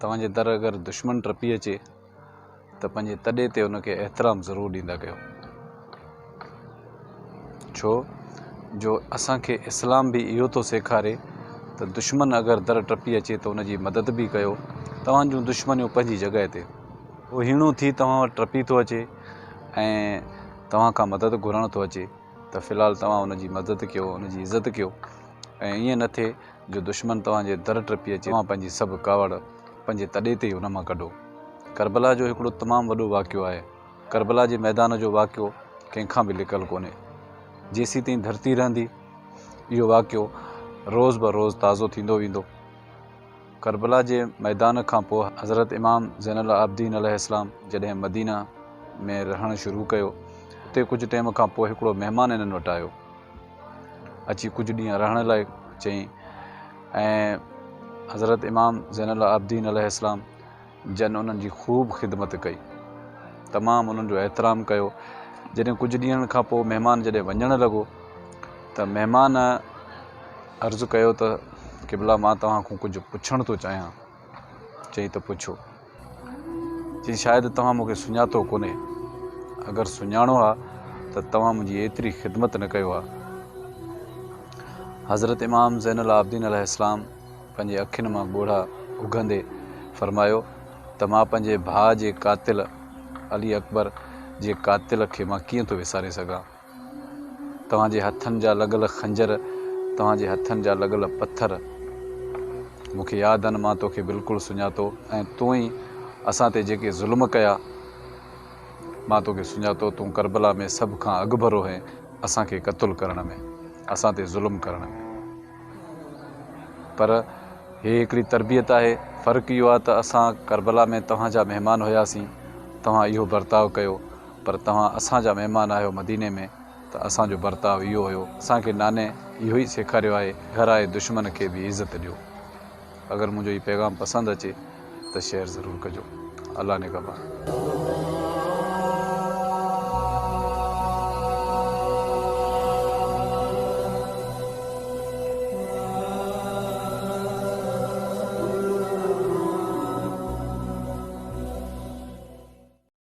तव्हांजे दर अगरि दुश्मन टपी अचे त पंहिंजे तॾे ते उनखे एतिराम ज़रूरु ॾींदा कयो। छो जो असांखे इस्लाम बि इहो थो सेखारे त दुश्मन अगरि दर टपी अचे त उनजी मदद बि कयो। तव्हां जूं दुश्मनियूं पंहिंजी जॻह ते, उहो हीणो थी तव्हां वटि टपी थो अचे ऐं तव्हां खां मदद घुरण थो अचे त फ़िलहालु तव्हां उनजी मदद कयो, उनजी इज़त कयो। ऐं ईअं न थिए जो दुश्मन तव्हांजे दर टपी अचे तव्हां पंहिंजी सभु कावड़ पंहिंजे तॾे ते ई उन मां कढो। करबला जो हिकिड़ो तमामु वॾो वाक़ियो आहे। करबला जे मैदान जो वाक़ियो कंहिंखां बि लिकल कोन्हे। जेसीं ताईं धरती रहंदी इहो वाक़ियो रोज़ ब रोज़ ताज़ो थींदो वेंदो। करबला जे मैदान खां पोइ हज़रत इमाम ज़ैनुल आबिदीन अलैहिस्सलाम जॾहिं मदीना में रहणु शुरू कयो, उते कुझु टाइम खां पोइ हिकिड़ो महिमान इन्हनि वटि आयो, अची कुझु ॾींहं रहण लाइ चई। ऐं हज़रत इमाम ज़ैनुल आबिदीन अलैहिस्सलाम जन उन्हनि जी ख़ूब ख़िदमत कई, तमामु उन्हनि जो एतिराम कयो। जॾहिं कुझु ॾींहंनि खां पोइ महिमान जॾहिं वञणु लॻो त महिमान अर्ज़ु कयो त क़िबला मां तव्हां खां कुझु पुछणु थो चाहियां। चई त पुछो। चई शायदि तव्हां मूंखे सुञातो कोन्हे, अगरि सुञाणो आहे त तव्हां मुंहिंजी एतिरी ख़िदमत न कयो आहे। हज़रत इमाम ज़ैनुल आबिदीन अलैहिस्सलाम पंहिंजे अखियुनि मां ॻोढ़ा उघंदे फ़रमायो त मां पंहिंजे भाउ जे क़ातिल अली अकबर जे क़ातिल खे मां कीअं थो विसारे सघां। तव्हांजे हथनि जा लॻल खंजर, तव्हांजे हथनि जा लॻल पथर मूंखे यादि आहिनि। मां तोखे बिल्कुलु सुञातो ऐं तूं ई असां ते जेके ज़ुल्म कया मां तोखे सुञातो। तूं करबला में सभ खां अॻु भरो हैं असांखे क़तलु करण में, असां ते ज़ुल्म करण में। पर हे हिकिड़ी तरबियत आहे। फ़र्क़ु इहो आहे त असां करबला में तव्हांजा महिमान हुयासीं, तव्हां इहो बर्ताव कयो, पर तव्हां असांजा महिमान आहियो मदीने में त असांजो बर्ताव इहो हुयो। असांखे नाने इहो ई सेखारियो आहे, घर आए दुश्मन खे बि इज़त ॾियो। अगरि मुंहिंजो हीउ पैगाम पसंदि अचे त शेयर ज़रूरु कजो। अल्लाह निगहबान।